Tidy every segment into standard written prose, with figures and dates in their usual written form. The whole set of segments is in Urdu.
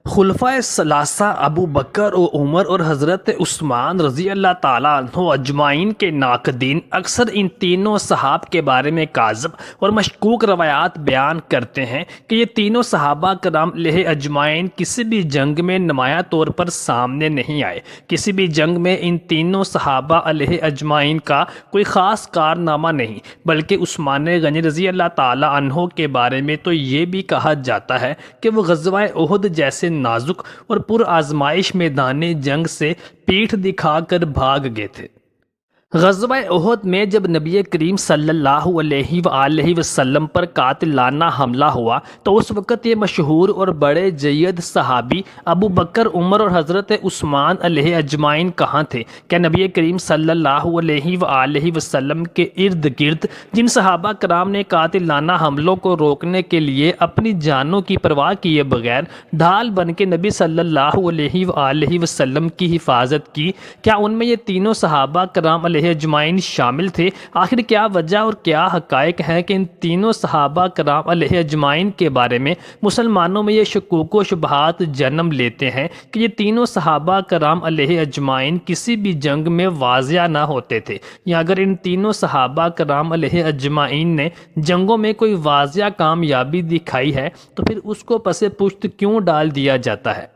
خلفائے ثلاثہ ابو بکر و عمر اور حضرت عثمان رضی اللہ تعالیٰ عنہ اجمعین کے ناقدین اکثر ان تینوں صحاب کے بارے میں کاذب اور مشکوک روایات بیان کرتے ہیں کہ یہ تینوں صحابہ کرام علیہ اجمعین کسی بھی جنگ میں نمایاں طور پر سامنے نہیں آئے۔ کسی بھی جنگ میں ان تینوں صحابہ علیہ اجمعین کا کوئی خاص کارنامہ نہیں، بلکہ عثمان غنی رضی اللہ تعالیٰ عنہ کے بارے میں تو یہ بھی کہا جاتا ہے کہ وہ غزوہ احد جیسے نازک اور پر آزمائش میدان جنگ سے پیٹھ دکھا کر بھاگ گئے تھے۔ غزوہ احد میں جب نبی کریم صلی اللہ علیہ وآلہ وسلم پر قاتلانہ حملہ ہوا تو اس وقت یہ مشہور اور بڑے جید صحابی ابو بکر، عمر اور حضرت عثمان علیہ اجمعین کہاں تھے؟ کیا نبی کریم صلی اللہ علیہ وآلہ وسلم کے ارد گرد جن صحابہ کرام نے قاتلانہ حملوں کو روکنے کے لیے اپنی جانوں کی پرواہ کیے بغیر ڈھال بن کے نبی صلی اللہ علیہ وآلہ وسلم کی حفاظت کی، کیا ان میں یہ تینوں صحابہ کرام علیہ اجمعین شامل تھے؟ آخر کیا وجہ اور کیا حقائق ہیں کہ ان تینوں صحابہ کرام علیہ اجمعین کے بارے میں مسلمانوں میں یہ شکوک و شبہات جنم لیتے ہیں کہ یہ تینوں صحابہ کرام علیہ اجمعین کسی بھی جنگ میں واضح نہ ہوتے تھے، یا اگر ان تینوں صحابہ کرام علیہ اجمعین نے جنگوں میں کوئی واضح کامیابی دکھائی ہے تو پھر اس کو پس پشت کیوں ڈال دیا جاتا ہے؟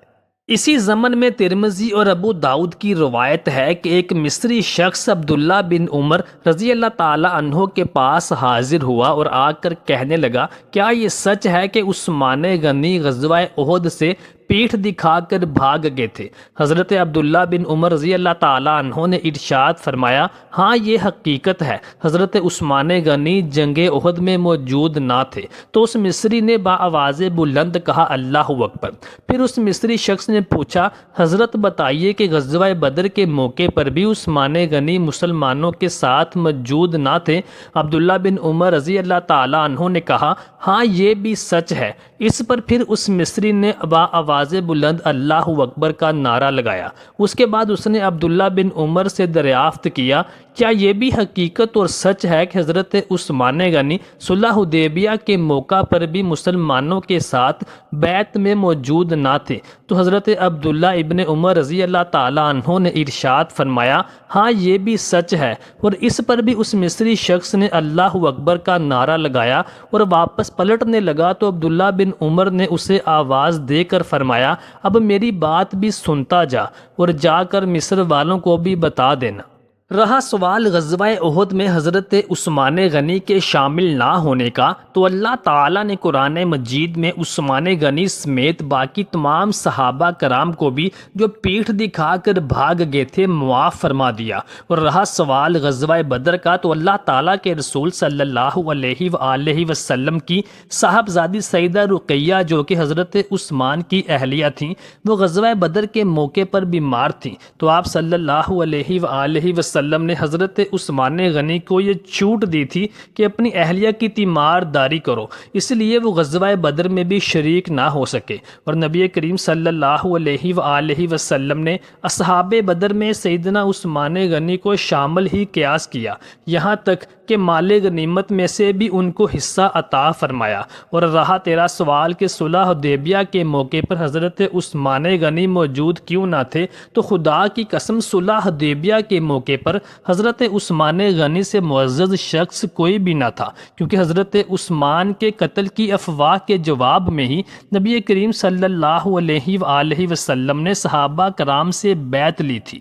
اسی ضمن میں ترمذی اور ابو داؤد کی روایت ہے کہ ایک مصری شخص عبداللہ بن عمر رضی اللہ تعالی عنہ کے پاس حاضر ہوا اور آ کر کہنے لگا، کیا یہ سچ ہے کہ عثمان غنی غزوہ احد سے پیٹھ دکھا کر بھاگ گئے تھے؟ حضرت عبداللہ بن عمر رضی اللہ تعالیٰ عنہ نے ارشاد فرمایا، ہاں یہ حقیقت ہے، حضرت عثمان غنی جنگ احد میں موجود نہ تھے۔ تو اس مصری نے بآواز بلند کہا، اللہ اکبر۔ پھر اس مصری شخص نے پوچھا، حضرت بتائیے کہ غزوہ بدر کے موقع پر بھی عثمان غنی مسلمانوں کے ساتھ موجود نہ تھے؟ عبداللہ بن عمر رضی اللہ تعالیٰ عنہ نے کہا، ہاں یہ بھی سچ ہے۔ اس پر پھر اس مصری نے بآواز بلند اللہ اکبر کا نعرہ لگایا۔ اس کے بعد اس نے عبداللہ بن عمر سے دریافت کیا، کیا یہ بھی حقیقت اور سچ ہے کہ حضرت عثمان غنی صلح حدیبیہ کے موقع پر بھی مسلمانوں کے ساتھ بیعت میں موجود نہ تھے؟ تو حضرت عبداللہ ابن عمر رضی اللہ تعالیٰ عنہ نے ارشاد فرمایا، ہاں یہ بھی سچ ہے۔ اور اس پر بھی اس مصری شخص نے اللہ اکبر کا نعرہ لگایا اور واپس پلٹنے لگا تو عبداللہ بن عمر نے اسے آواز دے کر فرمایا، اب میری بات بھی سنتا جا اور جا کر مصر والوں کو بھی بتا دینا۔ رہا سوال غزوہ احد میں حضرت عثمان غنی کے شامل نہ ہونے کا، تو اللہ تعالیٰ نے قرآن مجید میں عثمان غنی سمیت باقی تمام صحابہ کرام کو بھی جو پیٹھ دکھا کر بھاگ گئے تھے معاف فرما دیا۔ اور رہا سوال غزوہ بدر کا، تو اللہ تعالیٰ کے رسول صلی اللہ علیہ وآلہ وسلم کی صاحبزادی سیدہ رقیہ جو کہ حضرت عثمان کی اہلیہ تھیں، وہ غزوہ بدر کے موقع پر بیمار تھیں، تو آپ صلی اللہ علیہ وآلہ وسلم نے حضرت عثمان غنی کو یہ چھوٹ دی تھی کہ اپنی اہلیہ کی تیمار داری کرو، اس لیے وہ غزوہ بدر میں بھی شریک نہ ہو سکے۔ اور نبی کریم صلی اللہ علیہ وآلہ وسلم نے اصحاب بدر میں سیدنا عثمان غنی کو شامل ہی قیاس کیا، یہاں تک کہ مال غنیمت میں سے بھی ان کو حصہ عطا فرمایا۔ اور رہا تیرا سوال کہ صلح حدیبیہ کے موقع پر حضرت عثمان غنی موجود کیوں نہ تھے، تو خدا کی قسم صلح حدیبیہ کے موقع پر حضرت عثمان غنی سے معزز شخص کوئی بھی نہ تھا، کیونکہ حضرت عثمان کے قتل کی افواہ کے جواب میں ہی نبی کریم صلی اللہ علیہ وآلہ وسلم نے صحابہ کرام سے بیعت لی تھی۔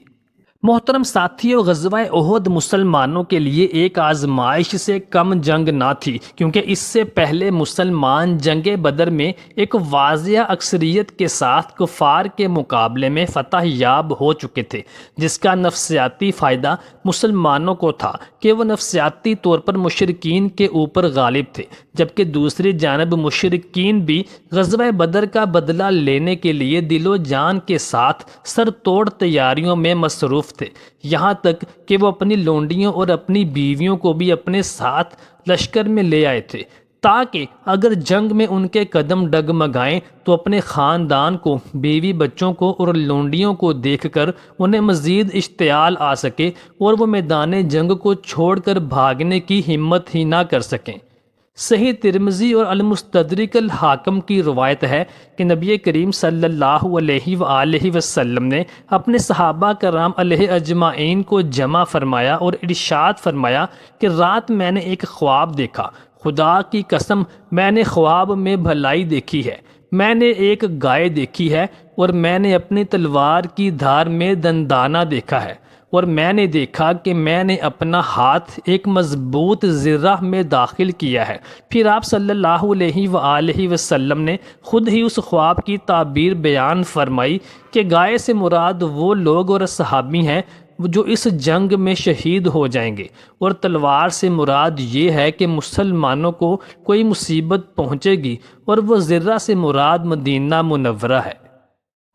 محترم ساتھیو، غزوہ احد مسلمانوں کے لیے ایک آزمائش سے کم جنگ نہ تھی، کیونکہ اس سے پہلے مسلمان جنگ بدر میں ایک واضح اکثریت کے ساتھ کفار کے مقابلے میں فتح یاب ہو چکے تھے، جس کا نفسیاتی فائدہ مسلمانوں کو تھا کہ وہ نفسیاتی طور پر مشرکین کے اوپر غالب تھے، جبکہ دوسری جانب مشرکین بھی غزوہ بدر کا بدلہ لینے کے لیے دل و جان کے ساتھ سر توڑ تیاریوں میں مصروف تھے، یہاں تک کہ وہ اپنی لونڈیوں اور اپنی بیویوں کو بھی اپنے ساتھ لشکر میں لے آئے تھے، تاکہ اگر جنگ میں ان کے قدم ڈگمگائیں تو اپنے خاندان کو، بیوی بچوں کو اور لونڈیوں کو دیکھ کر انہیں مزید اشتعال آ سکے اور وہ میدان جنگ کو چھوڑ کر بھاگنے کی ہمت ہی نہ کر سکیں۔ صحیح ترمذی اور المستدرک الحاکم کی روایت ہے کہ نبی کریم صلی اللہ علیہ وآلہ وسلم نے اپنے صحابہ کرام علیہ اجمعین کو جمع فرمایا اور ارشاد فرمایا کہ رات میں نے ایک خواب دیکھا، خدا کی قسم میں نے خواب میں بھلائی دیکھی ہے، میں نے ایک گائے دیکھی ہے اور میں نے اپنی تلوار کی دھار میں دندانہ دیکھا ہے، اور میں نے دیکھا کہ میں نے اپنا ہاتھ ایک مضبوط زرہ میں داخل کیا ہے۔ پھر آپ صلی اللہ علیہ وآلہ وسلم نے خود ہی اس خواب کی تعبیر بیان فرمائی کہ گائے سے مراد وہ لوگ اور صحابی ہیں جو اس جنگ میں شہید ہو جائیں گے، اور تلوار سے مراد یہ ہے کہ مسلمانوں کو کوئی مصیبت پہنچے گی، اور وہ زرہ سے مراد مدینہ منورہ ہے۔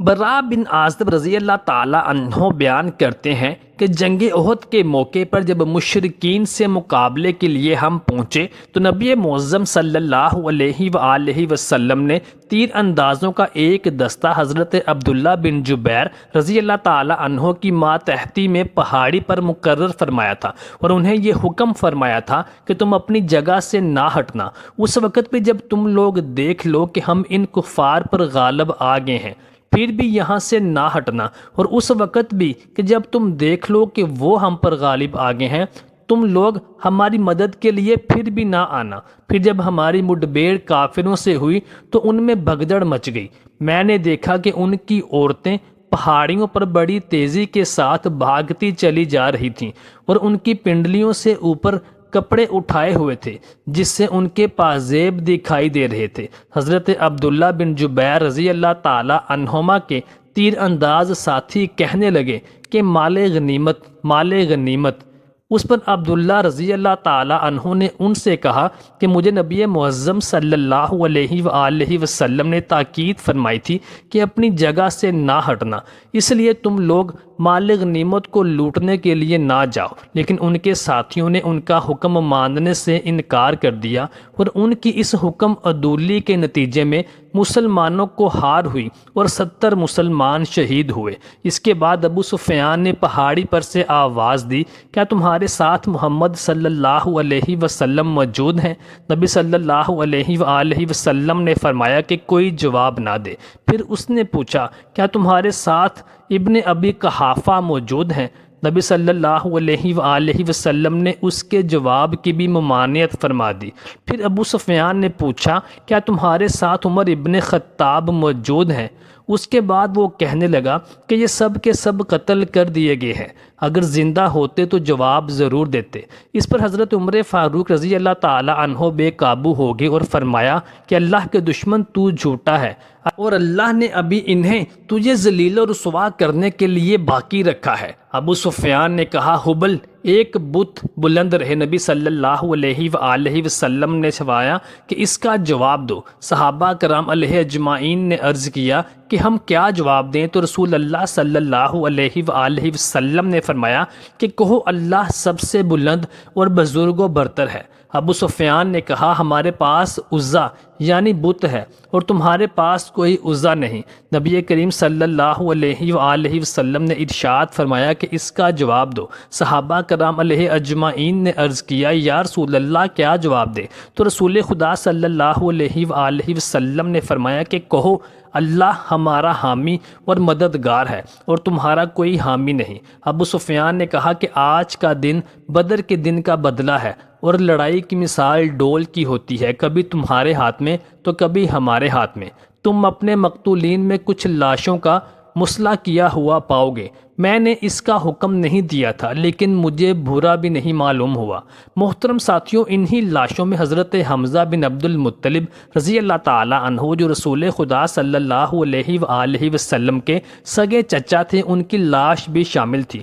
براء بن عازب رضی اللہ تعالی عنہ بیان کرتے ہیں کہ جنگ احد کے موقع پر جب مشرکین سے مقابلے کے لیے ہم پہنچے تو نبی معظم صلی اللہ علیہ وآلہ وسلم نے تیر اندازوں کا ایک دستہ حضرت عبداللہ بن جبیر رضی اللہ تعالی عنہ کی ماتحتی میں پہاڑی پر مقرر فرمایا تھا، اور انہیں یہ حکم فرمایا تھا کہ تم اپنی جگہ سے نہ ہٹنا اس وقت پہ جب تم لوگ دیکھ لو کہ ہم ان کفار پر غالب آ گئے ہیں، پھر بھی یہاں سے نہ ہٹنا، اور اس وقت بھی کہ جب تم دیکھ لو کہ وہ ہم پر غالب آگے ہیں، تم لوگ ہماری مدد کے لیے پھر بھی نہ آنا۔ پھر جب ہماری مڈبیڑ کافروں سے ہوئی تو ان میں بھگدڑ مچ گئی، میں نے دیکھا کہ ان کی عورتیں پہاڑیوں پر بڑی تیزی کے ساتھ بھاگتی چلی جا رہی تھیں، اور ان کی پنڈلیوں سے اوپر کپڑے اٹھائے ہوئے تھے جس سے ان کے پازیب دکھائی دے رہے تھے۔ حضرت عبداللہ بن جبیر رضی اللہ تعالی عنہما کے تیر انداز ساتھی کہنے لگے کہ مال غنیمت، مال غنیمت۔ اس پر عبداللہ رضی اللہ تعالی عنہ نے ان سے کہا کہ مجھے نبی معظم صلی اللہ علیہ وآلہ وسلم نے تاکید فرمائی تھی کہ اپنی جگہ سے نہ ہٹنا، اس لیے تم لوگ مال غنیمت کو لوٹنے کے لیے نہ جاؤ۔ لیکن ان کے ساتھیوں نے ان کا حکم ماننے سے انکار کر دیا، اور ان کی اس حکم عدولی کے نتیجے میں مسلمانوں کو ہار ہوئی اور 70 مسلمان شہید ہوئے۔ اس کے بعد ابو سفیان نے پہاڑی پر سے آواز دی، کیا تمہارے ساتھ محمد صلی اللہ علیہ وسلم موجود ہیں؟ نبی صلی اللہ علیہ وآلہ وسلم نے فرمایا کہ کوئی جواب نہ دے۔ پھر اس نے پوچھا، کیا تمہارے ساتھ ابن ابی قحافہ موجود ہیں؟ نبی صلی اللہ علیہ وآلہ وسلم نے اس کے جواب کی بھی ممانعت فرما دی۔ پھر ابو سفیان نے پوچھا، کیا تمہارے ساتھ عمر ابن خطاب موجود ہیں؟ اس کے بعد وہ کہنے لگا کہ یہ سب کے سب قتل کر دیے گئے ہیں، اگر زندہ ہوتے تو جواب ضرور دیتے۔ اس پر حضرت عمر فاروق رضی اللہ تعالی عنہ بے قابو ہو گئے اور فرمایا کہ اللہ کے دشمن تو جھوٹا ہے، اور اللہ نے ابھی انہیں تجھے ذلیل و رسوا کرنے کے لیے باقی رکھا ہے۔ ابو سفیان نے کہا، ہبل ایک بت بلند رہے۔ نبی صلی اللہ علیہ وآلہ وسلم نے فرمایا کہ اس کا جواب دو۔ صحابہ کرام علیہ اجمعین نے عرض کیا کہ ہم کیا جواب دیں؟ تو رسول اللہ صلی اللہ علیہ وآلہ وسلم نے فرمایا کہ کہو اللہ سب سے بلند اور بزرگ و برتر ہے۔ ابو سفیان نے کہا، ہمارے پاس عزا یعنی بت ہے اور تمہارے پاس کوئی عزا نہیں۔ نبی کریم صلی اللہ علیہ وآلہ وسلم نے ارشاد فرمایا کہ اس کا جواب دو۔ صحابہ کرام علیہ اجمعین نے عرض کیا، یا رسول اللہ کیا جواب دے؟ تو رسول خدا صلی اللہ علیہ وآلہ وسلم نے فرمایا کہ کہو اللہ ہمارا حامی اور مددگار ہے اور تمہارا کوئی حامی نہیں۔ ابو سفیان نے کہا کہ آج کا دن بدر کے دن کا بدلہ ہے، اور لڑائی کی مثال ڈول کی ہوتی ہے، کبھی تمہارے ہاتھ میں تو کبھی ہمارے ہاتھ میں۔ تم اپنے مقتولین میں کچھ لاشوں کا مسلح کیا ہوا پاؤ گے۔ میں نے اس کا حکم نہیں دیا تھا، لیکن مجھے برا بھی نہیں معلوم ہوا۔ محترم ساتھیوں، انہی لاشوں میں حضرت حمزہ بن عبد المطلب رضی اللہ تعالی عنہ، جو رسول خدا صلی اللہ علیہ وآلہ وسلم کے سگے چچا تھے، ان کی لاش بھی شامل تھی،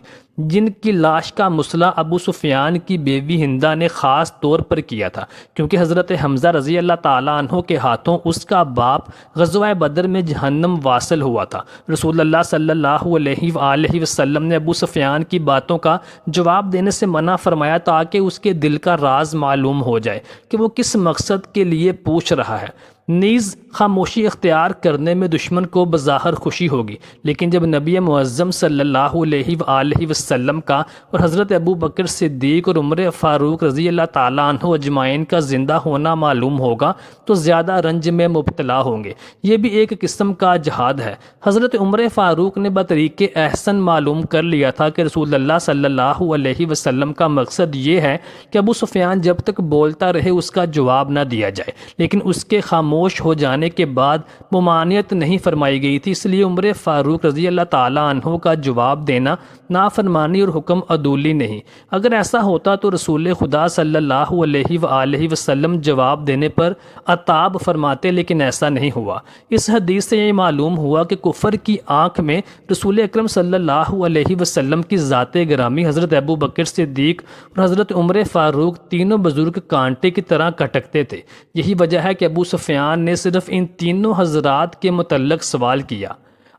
جن کی لاش کا مسلح ابو سفیان کی بیوی ہندہ نے خاص طور پر کیا تھا، کیونکہ حضرت حمزہ رضی اللہ تعالیٰ عنہ کے ہاتھوں اس کا باپ غزوہ بدر میں جہنم واصل ہوا تھا۔ رسول اللہ صلی اللہ علیہ وآلہ وسلم نے ابو سفیان کی باتوں کا جواب دینے سے منع فرمایا تاکہ اس کے دل کا راز معلوم ہو جائے کہ وہ کس مقصد کے لیے پوچھ رہا ہے۔ نیز خاموشی اختیار کرنے میں دشمن کو بظاہر خوشی ہوگی، لیکن جب نبی معظم صلی اللہ علیہ وآلہ وسلم کا اور حضرت ابو بکر صدیق اور عمر فاروق رضی اللہ تعالیٰ عنہ اجمعین کا زندہ ہونا معلوم ہوگا تو زیادہ رنج میں مبتلا ہوں گے۔ یہ بھی ایک قسم کا جہاد ہے۔ حضرت عمر فاروق نے بطریق احسن معلوم کر لیا تھا کہ رسول اللہ صلی اللہ علیہ وسلم کا مقصد یہ ہے کہ ابو سفیان جب تک بولتا رہے اس کا جواب نہ دیا جائے، لیکن اس کے خاموش ہو جانے کے بعد ممانعت نہیں فرمائی گئی تھی، اس لیے عمر فاروق رضی اللہ تعالیٰ عنہ کا جواب دینا نافرمانی اور حکم عدولی نہیں۔ اگر ایسا ہوتا تو رسول خدا صلی اللہ علیہ وآلہ وسلم جواب دینے پر عتاب فرماتے، لیکن ایسا نہیں ہوا۔ اس حدیث سے یہ معلوم ہوا کہ کفر کی آنکھ میں رسول اکرم صلی اللہ علیہ وسلم کی ذات گرامی حضرت ابو بکر صدیق اور حضرت عمر فاروق تینوں بزرگ کانٹے کی طرح کٹکتے تھے۔ یہی وجہ ہے کہ ابو سفیان نے صرف ان تینوں حضرات کے متعلق سوال کیا۔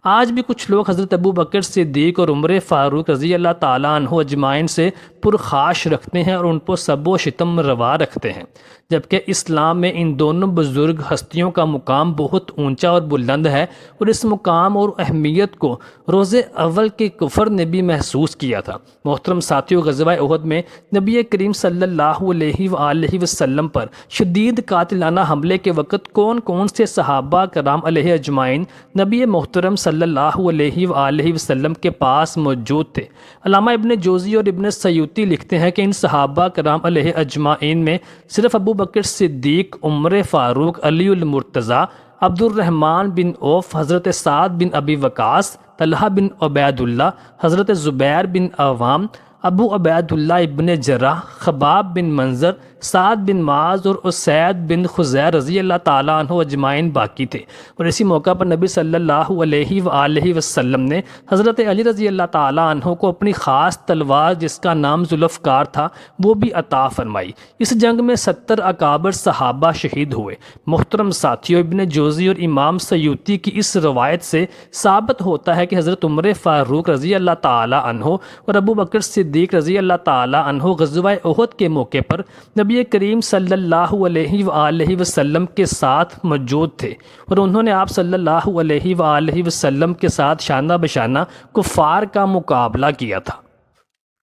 آج بھی کچھ لوگ حضرت ابو بکر صدیق اور عمر فاروق رضی اللہ تعالیٰ عنہ اجمعین سے پرخاش رکھتے ہیں اور ان پر سب و شتم روا رکھتے ہیں، جبکہ اسلام میں ان دونوں بزرگ ہستیوں کا مقام بہت اونچا اور بلند ہے، اور اس مقام اور اہمیت کو روز اول کے کفر نے بھی محسوس کیا تھا۔ محترم ساتھیو، غزوہ احد میں نبی کریم صلی اللہ علیہ وآلہ وسلم پر شدید قاتلانہ حملے کے وقت کون کون سے صحابہ کرام علیہ اجمعین نبی محترم صلی اللہ علیہ وآلہ وسلم کے پاس موجود تھے؟ علامہ ابن جوزی اور ابن سیوطی لکھتے ہیں کہ ان صحابہ کرام علیہ اجمعین میں صرف ابو بکر صدیق، عمر فاروق، علی المرتضیٰ، عبد الرحمن بن عوف، حضرت سعد بن ابی وقاص، طلحہ بن عبید اللہ، حضرت زبیر بن عوام، ابو عبید اللہ ابن جراح، خباب بن منظر، سعد بن معاذ اور اسید بن خزیر رضی اللہ تعالیٰ عنہ اجمعین باقی تھے۔ اور اسی موقع پر نبی صلی اللہ علیہ وآلہ وسلم نے حضرت علی رضی اللہ تعالیٰ عنہ کو اپنی خاص تلوار جس کا نام ذوالفقار تھا وہ بھی عطا فرمائی۔ اس جنگ میں 70 اکابر صحابہ شہید ہوئے۔ محترم ساتھیو، ابن جوزی اور امام سیوطی کی اس روایت سے ثابت ہوتا ہے کہ حضرت عمر فاروق رضی اللہ تعالیٰ عنہ اور ابو بکر صدیق رضی اللہ تعالیٰ عنہ غزوہ احد کے موقع پر نبی کریم صلی اللہ علیہ وآلہ وسلم کے ساتھ موجود تھے، اور انہوں نے آپ صلی اللہ علیہ وآلہ وسلم کے ساتھ شانہ بشانہ کفار کا مقابلہ کیا تھا۔